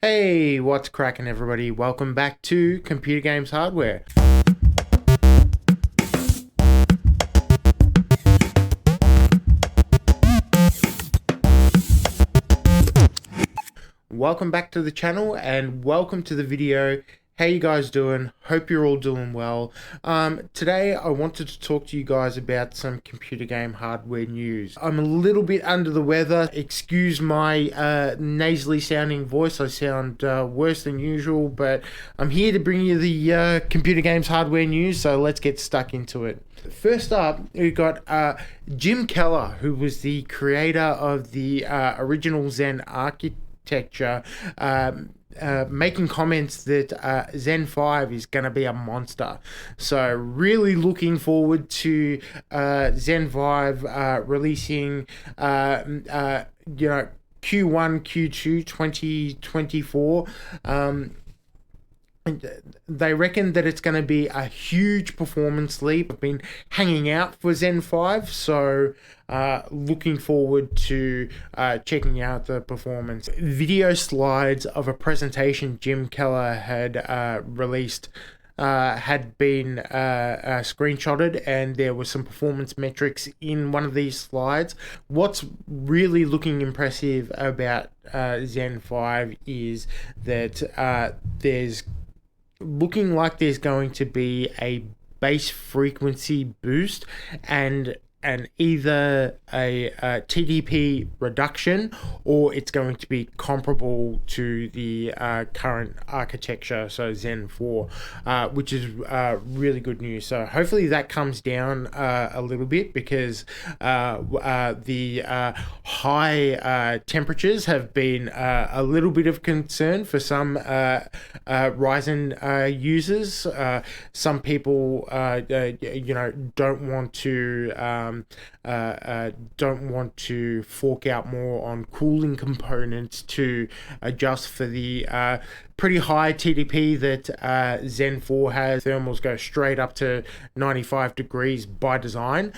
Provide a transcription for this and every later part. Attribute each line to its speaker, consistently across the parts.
Speaker 1: Hey, what's cracking, everybody? Welcome back to Computer Games Hardware. Welcome back to the channel and welcome to the video. How you guys doing? Hope you're all doing well. Today I wanted to talk to you guys about some computer game hardware news. I'm a little bit under the weather. Excuse my nasally sounding voice. I sound worse than usual, but I'm here to bring you the computer games hardware news, so let's get stuck into it. First up, we've got Jim Keller, who was the creator of the original Zen architecture, making comments that Zen 5 is going to be a monster. So really looking forward to Zen 5 releasing Q1, Q2 2024. They reckon that it's going to be a huge performance leap. I've been hanging out for Zen 5, so looking forward to checking out the performance. Video slides of a presentation Jim Keller had released had been screenshotted, and there were some performance metrics in one of these slides. What's really looking impressive about Zen 5 is that there's looking like there's going to be a base frequency boost and either a TDP reduction, or it's going to be comparable to the current architecture, so Zen 4, which is really good news. So hopefully that comes down a little bit, because the high temperatures have been a little bit of concern for some Ryzen users. Some people don't want to fork out more on cooling components to adjust for the pretty high TDP that Zen 4 has. Thermals go straight up to 95 degrees by design,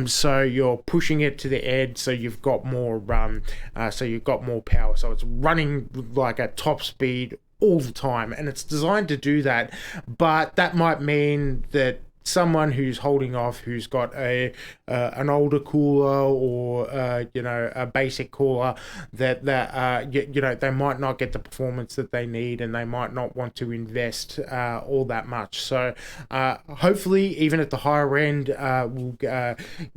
Speaker 1: so you're pushing it to the edge, so you've got more power, so it's running like at top speed all the time, and it's designed to do that. But that might mean that someone who's holding off, who's got an older cooler, or a basic cooler, that they might not get the performance that they need, and they might not want to invest all that much. So hopefully, even at the higher end, we'll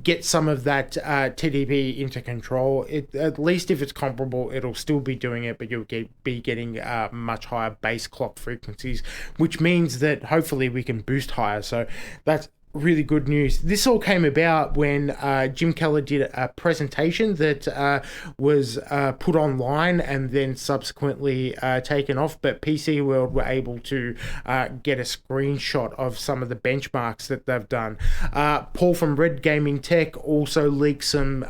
Speaker 1: get some of that TDP into control. At least if it's comparable, it'll still be doing it, but you'll be getting much higher base clock frequencies, which means that hopefully we can boost higher. So that's really good news. This all came about when Jim Keller did a presentation that was put online and then subsequently taken off, but PC World were able to get a screenshot of some of the benchmarks that they've done. Paul from Red Gaming Tech also leaked some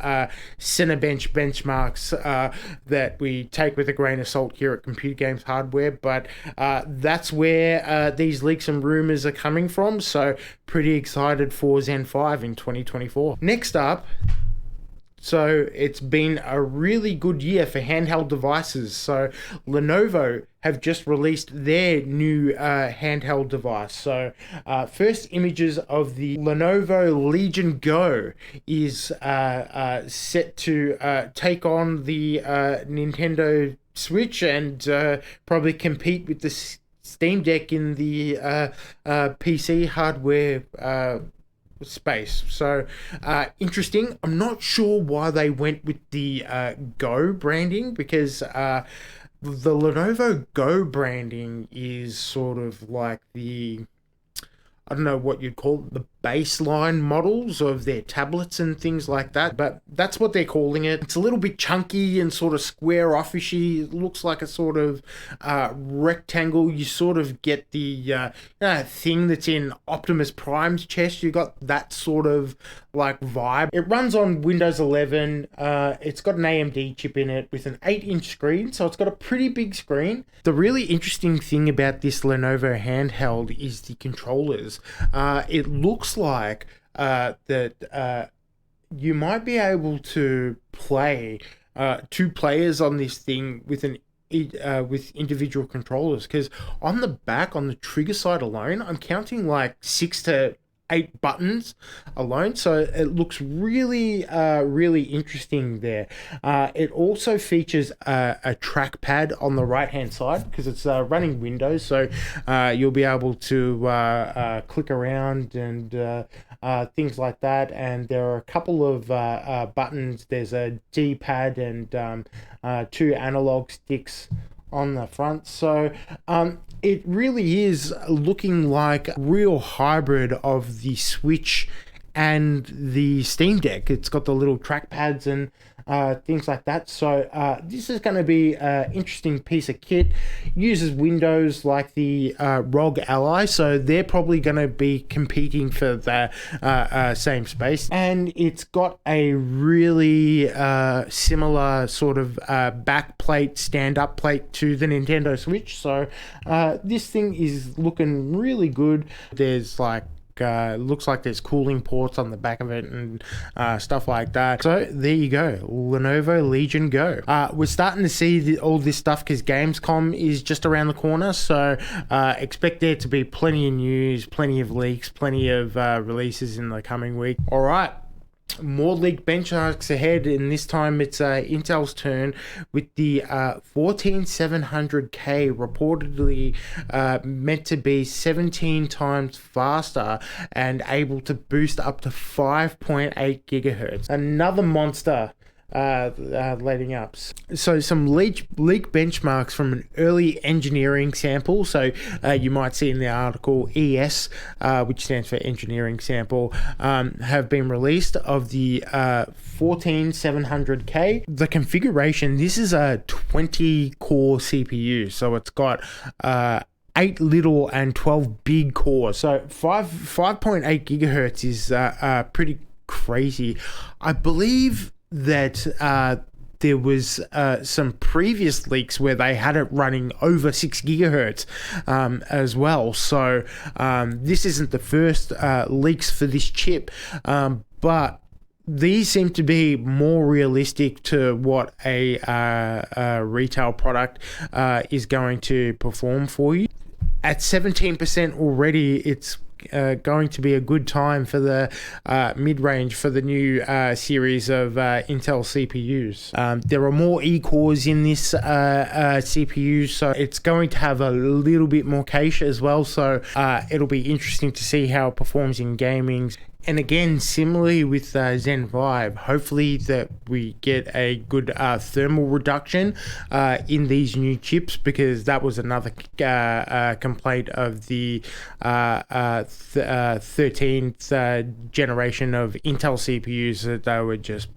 Speaker 1: Cinebench benchmarks that we take with a grain of salt here at Computer Games Hardware, but that's where these leaks and rumors are coming from, so pretty excited for Zen 5 in 2024. Next up, so it's been a really good year for handheld devices. So Lenovo have just released their new handheld device. So first images of the Lenovo Legion Go is set to take on the Nintendo Switch and probably compete with the Steam Deck in the PC hardware space. So interesting. I'm not sure why they went with the Go branding, because the Lenovo Go branding is sort of like the, I don't know what you'd call it, the baseline models of their tablets and things like that, but that's what they're calling it. It's a little bit chunky and sort of square offish-y. It looks like a sort of rectangle. You sort of get the thing that's in Optimus Prime's chest. You got that sort of like vibe. It runs on Windows 11. It's got an AMD chip in it with an 8-inch screen, so it's got a pretty big screen. The really interesting thing about this Lenovo handheld is the controllers. It looks like that you might be able to play 2 players on this thing with an with individual controllers, because on the back, on the trigger side alone, I'm counting like 6 to 8 buttons alone, so it looks really really interesting there. It also features a trackpad on the right hand side because it's running Windows, so you'll be able to click around and things like that. And there are a couple of buttons. There's a D-pad and 2 analog sticks on the front. So it really is looking like a real hybrid of the Switch and the Steam Deck. It's got the little trackpads and things like that. So this is going to be an interesting piece of kit. Uses Windows like the ROG Ally, so they're probably going to be competing for the same space. And it's got a really similar sort of back plate, stand-up plate to the Nintendo Switch. So this thing is looking really good. There's like looks like there's cooling ports on the back of it and stuff like that. So there you go, Lenovo Legion Go. We're starting to see all this stuff because Gamescom is just around the corner, so expect there to be plenty of news, plenty of leaks, plenty of releases in the coming week. All right, more leaked benchmarks ahead, and this time it's Intel's turn with the 14700K, reportedly meant to be 17 times faster and able to boost up to 5.8 gigahertz. Another monster lighting up. So some leak benchmarks from an early engineering sample. So you might see in the article ES, which stands for engineering sample, have been released of the 14700K. The configuration, this is a 20 core CPU, so it's got 8 little and 12 big cores. So 5.8 gigahertz is pretty crazy. I believe that there was some previous leaks where they had it running over 6 gigahertz as well. So this isn't the first leaks for this chip, but these seem to be more realistic to what a retail product is going to perform for you. At 17% already, it's going to be a good time for the mid-range for the new series of Intel CPUs. There are more E-cores in this CPU, so it's going to have a little bit more cache as well, so it'll be interesting to see how it performs in gaming. And again, similarly with Zen 5, hopefully that we get a good thermal reduction in these new chips, because that was another complaint of the 13th generation of Intel CPUs, that they were just,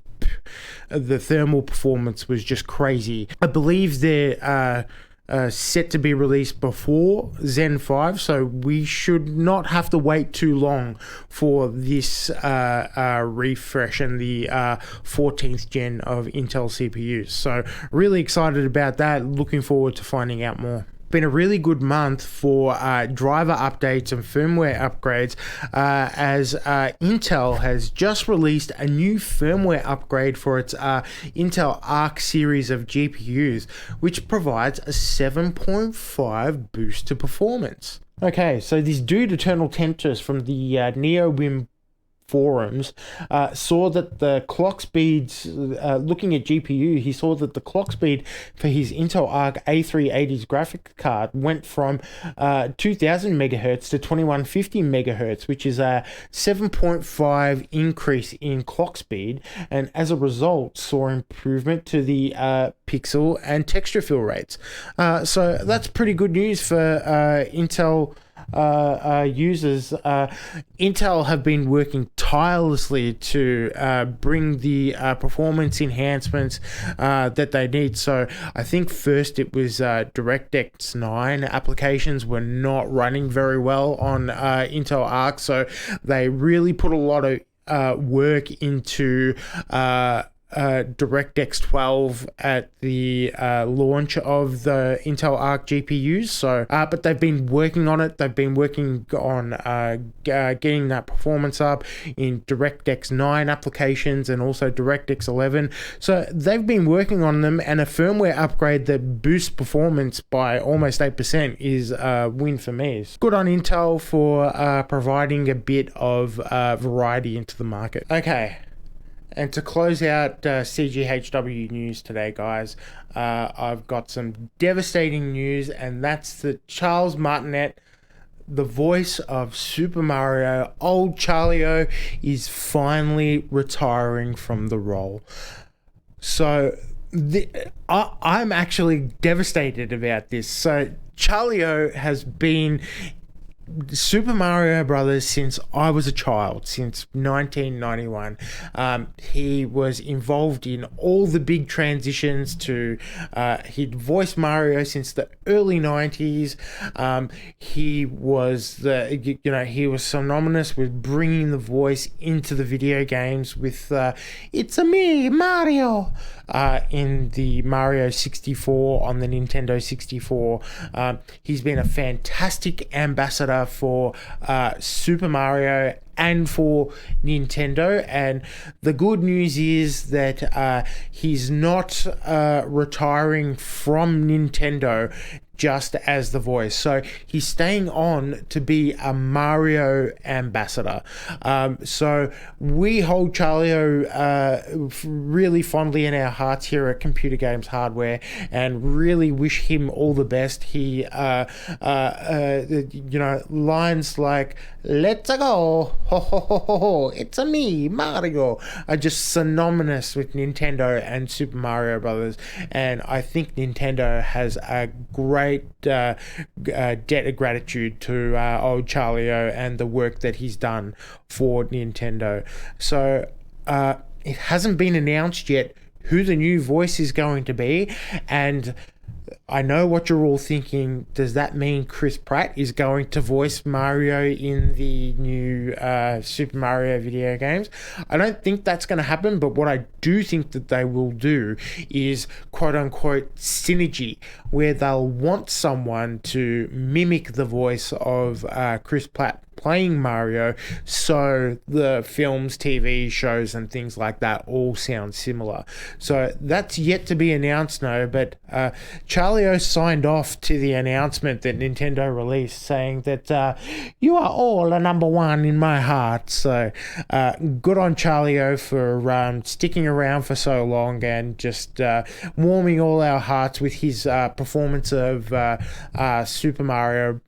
Speaker 1: the thermal performance was just crazy. I believe they're set to be released before Zen 5, so we should not have to wait too long for this refresh and the 14th gen of Intel CPUs. So really excited about that, looking forward to finding out more. Been a really good month for driver updates and firmware upgrades, as Intel has just released a new firmware upgrade for its Intel Arc series of GPUs, which provides a 7.5 boost to performance. Okay, so this dude Eternal Temptress from the NeoWim forums saw that the clock speeds, looking at GPU, he saw that the clock speed for his Intel Arc A380's graphics card went from 2000 megahertz to 2150 megahertz, which is a 7.5 increase in clock speed, and as a result saw improvement to the pixel and texture fill rates. So that's pretty good news for Intel users. Intel have been working tirelessly to bring the performance enhancements that they need. So I think first it was DirectX 9 applications were not running very well on Intel Arc, so they really put a lot of work into DirectX 12 at the launch of the Intel Arc GPUs. So, but they've been working on it. They've been working on getting that performance up in DirectX 9 applications and also DirectX 11. So they've been working on them, and a firmware upgrade that boosts performance by almost 8% is a win for me. Good on Intel for providing a bit of variety into the market. Okay. And to close out CGHW news today, guys, I've got some devastating news, and that's that Charles Martinet, the voice of Super Mario, old Charlieo, is finally retiring from the role. So I'm actually devastated about this. So Charlieo has been Super Mario Brothers since I was a child, since 1991. He was involved in all the big transitions to he'd voiced Mario since the early 90s. He was he was synonymous with bringing the voice into the video games with "It's a me, Mario" in the Mario 64 on the Nintendo 64. He's been a fantastic ambassador for Super Mario and for Nintendo, and the good news is that he's not retiring from Nintendo just as the voice. So he's staying on to be a Mario ambassador. So we hold Charlieo really fondly in our hearts here at Computer Games Hardware, and really wish him all the best. He, lines like "Let's go, ho ho ho ho ho, it's a me, Mario," are just synonymous with Nintendo and Super Mario Brothers, and I think Nintendo has a great debt of gratitude to old Charlieo and the work that he's done for Nintendo. So it hasn't been announced yet who the new voice is going to be, and I know what you're all thinking. Does that mean Chris Pratt is going to voice Mario in the new Super Mario video games? I don't think that's going to happen, but what I do think that they will do is quote-unquote synergy, where they'll want someone to mimic the voice of Chris Pratt playing Mario, so the films, TV shows and things like that all sound similar. So that's yet to be announced now, but Charlieo signed off to the announcement that Nintendo released, saying that you are all a number one in my heart. So good on Charlieo for sticking around for so long and just warming all our hearts with his performance of Super Mario.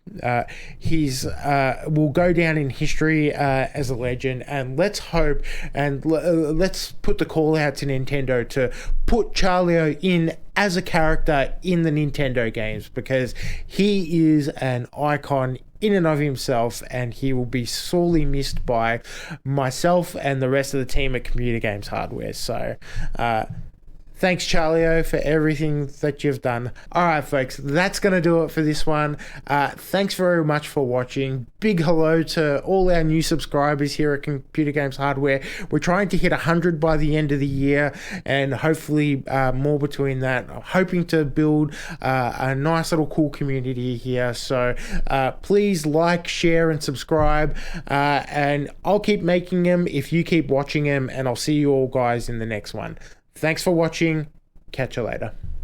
Speaker 1: He's will go down in history as a legend, and let's hope and let's put the call out to Nintendo to put Charlieo in as a character in the Nintendo games, because he is an icon in and of himself, and he will be sorely missed by myself and the rest of the team at Computer Games Hardware. So thanks, Charlieo, for everything that you've done. All right, folks, that's going to do it for this one. Thanks very much for watching. Big hello to all our new subscribers here at Computer Games Hardware. We're trying to hit 100 by the end of the year, and hopefully more between that. I'm hoping to build a nice little cool community here. So please like, share, and subscribe. And I'll keep making them if you keep watching them, and I'll see you all guys in the next one. Thanks for watching. Catch you later.